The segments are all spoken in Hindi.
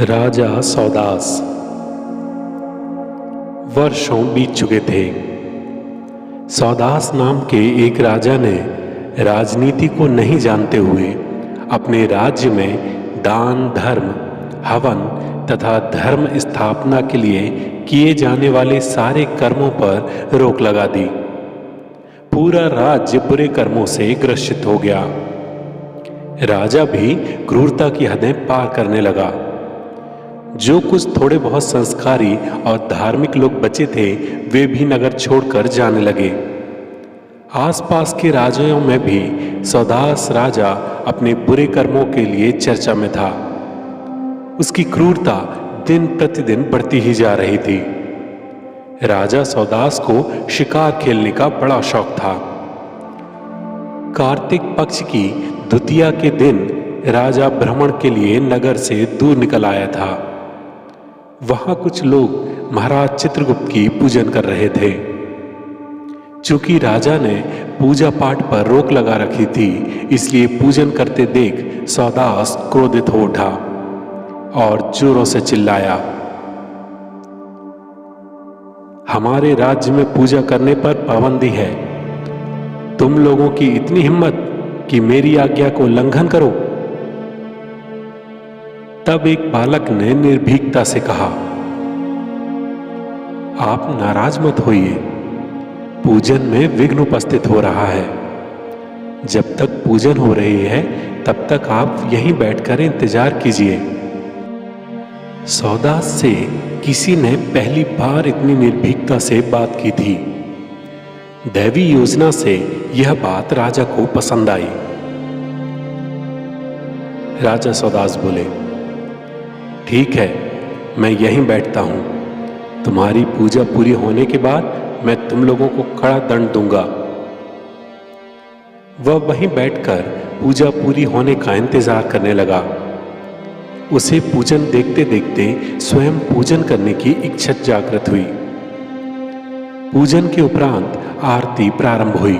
राजा सौदास। वर्षों बीत चुके थे। सौदास नाम के एक राजा ने राजनीति को नहीं जानते हुए अपने राज्य में दान, धर्म, हवन तथा धर्म स्थापना के लिए किए जाने वाले सारे कर्मों पर रोक लगा दी। पूरा राज्य बुरे कर्मों से ग्रसित हो गया। राजा भी क्रूरता की हदें पार करने लगा। जो कुछ थोड़े बहुत संस्कारी और धार्मिक लोग बचे थे वे भी नगर छोड़कर जाने लगे। आसपास के राज्यों में भी सौदास राजा अपने बुरे कर्मों के लिए चर्चा में था। उसकी क्रूरता दिन प्रतिदिन बढ़ती ही जा रही थी। राजा सौदास को शिकार खेलने का बड़ा शौक था। कार्तिक पक्ष की द्वितीया के दिन राजा भ्रमण के लिए नगर से दूर निकल आया था। वहां कुछ लोग महाराज चित्रगुप्त की पूजन कर रहे थे। चूंकि राजा ने पूजा पाठ पर रोक लगा रखी थी, इसलिए पूजन करते देख सौदास क्रोधित हो उठा और जोरों से चिल्लाया, हमारे राज्य में पूजा करने पर पाबंदी है। तुम लोगों की इतनी हिम्मत कि मेरी आज्ञा को उल्लंघन करो। तब एक बालक ने निर्भीकता से कहा, आप नाराज मत होइए, पूजन में विघ्न उपस्थित हो रहा है। जब तक पूजन हो रही है तब तक आप यहीं बैठकर इंतजार कीजिए। सौदास से किसी ने पहली बार इतनी निर्भीकता से बात की थी। दैवी योजना से यह बात राजा को पसंद आई। राजा सौदास बोले, ठीक है, मैं यहीं बैठता हूं। तुम्हारी पूजा पूरी होने के बाद मैं तुम लोगों को कड़ा दंड दूंगा। वह वहीं बैठकर पूजा पूरी होने का इंतजार करने लगा। उसे पूजन देखते देखते स्वयं पूजन करने की इच्छा जागृत हुई। पूजन के उपरांत आरती प्रारंभ हुई।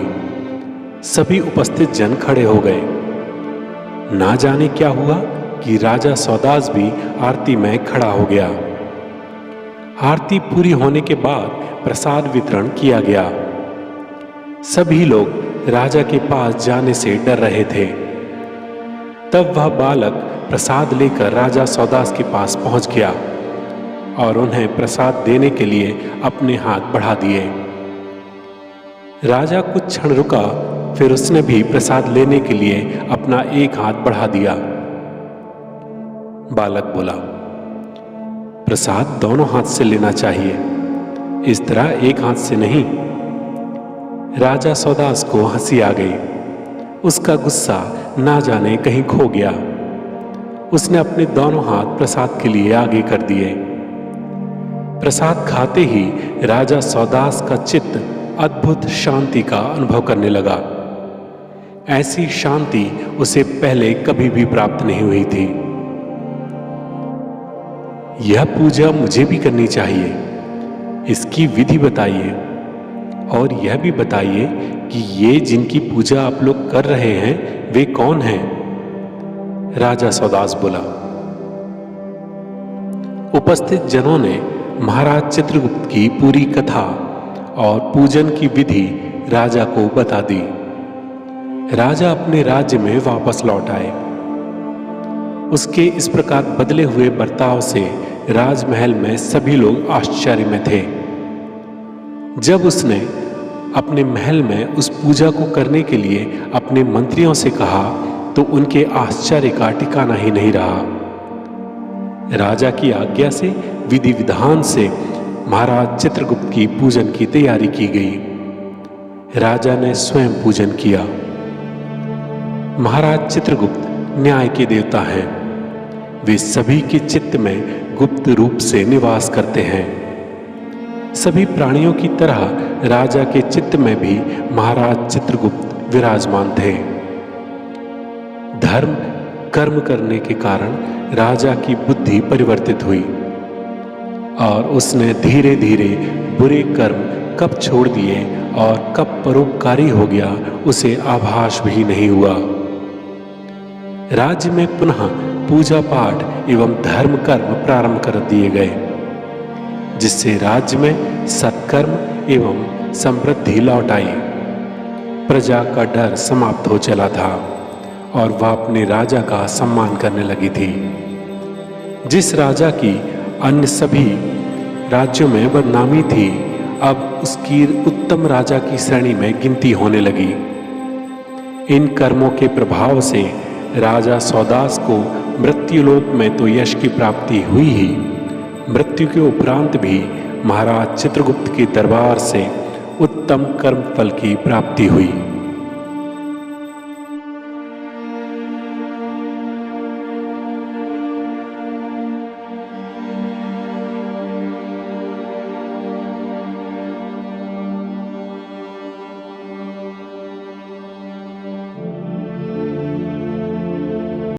सभी उपस्थित जन खड़े हो गए। ना जाने क्या हुआ कि राजा सौदास भी आरती में खड़ा हो गया। आरती पूरी होने के बाद प्रसाद वितरण किया गया। सभी लोग राजा के पास जाने से डर रहे थे। तब वह बालक प्रसाद लेकर राजा सौदास के पास पहुंच गया और उन्हें प्रसाद देने के लिए अपने हाथ बढ़ा दिए। राजा कुछ क्षण रुका, फिर उसने भी प्रसाद लेने के लिए अपना एक हाथ बढ़ा दिया। बालक बोला, प्रसाद दोनों हाथ से लेना चाहिए, इस तरह एक हाथ से नहीं। राजा सौदास को हंसी आ गई। उसका गुस्सा ना जाने कहीं खो गया। उसने अपने दोनों हाथ प्रसाद के लिए आगे कर दिए। प्रसाद खाते ही राजा सौदास का चित्त अद्भुत शांति का अनुभव करने लगा। ऐसी शांति उसे पहले कभी भी प्राप्त नहीं हुई थी। यह पूजा मुझे भी करनी चाहिए, इसकी विधि बताइए और यह भी बताइए कि ये जिनकी पूजा आप लोग कर रहे हैं वे कौन हैं? राजा सौदास बोला। उपस्थित जनों ने महाराज चित्रगुप्त की पूरी कथा और पूजन की विधि राजा को बता दी। राजा अपने राज्य में वापस लौट आए। उसके इस प्रकार बदले हुए बर्ताव से राजमहल में सभी लोग आश्चर्य में थे। जब उसने अपने महल में उस पूजा को करने के लिए अपने मंत्रियों से कहा तो उनके आश्चर्य का ठिकाना ही नहीं रहा। राजा की आज्ञा से विधि विधान से महाराज चित्रगुप्त की पूजन की तैयारी की गई। राजा ने स्वयं पूजन किया। महाराज चित्रगुप्त न्याय के देवता हैं। वे सभी के चित्त में गुप्त रूप से निवास करते हैं। सभी प्राणियों की तरह राजा के चित्त में भी महाराज चित्रगुप्त विराजमान थे। धर्म कर्म करने के कारण राजा की बुद्धि परिवर्तित हुई और उसने धीरे धीरे बुरे कर्म कब छोड़ दिए और कब परोपकारी हो गया उसे आभास भी नहीं हुआ। राज्य में पुनः पूजा पाठ एवं धर्म कर्म प्रारंभ कर दिए गए, जिससे राज्य में सत्कर्म एवं समृद्धि लौट आई। प्रजा का डर समाप्त हो चला था और वह अपने राजा का सम्मान करने लगी थी। जिस राजा की अन्य सभी राज्यों में बदनामी थी, अब उसकी उत्तम राजा की श्रेणी में गिनती होने लगी। इन कर्मों के प्रभाव से राजा सौदास को मृत्युलोक में तो यश की प्राप्ति हुई ही, मृत्यु के उपरांत भी महाराज चित्रगुप्त के दरबार से उत्तम कर्म फल की प्राप्ति हुई।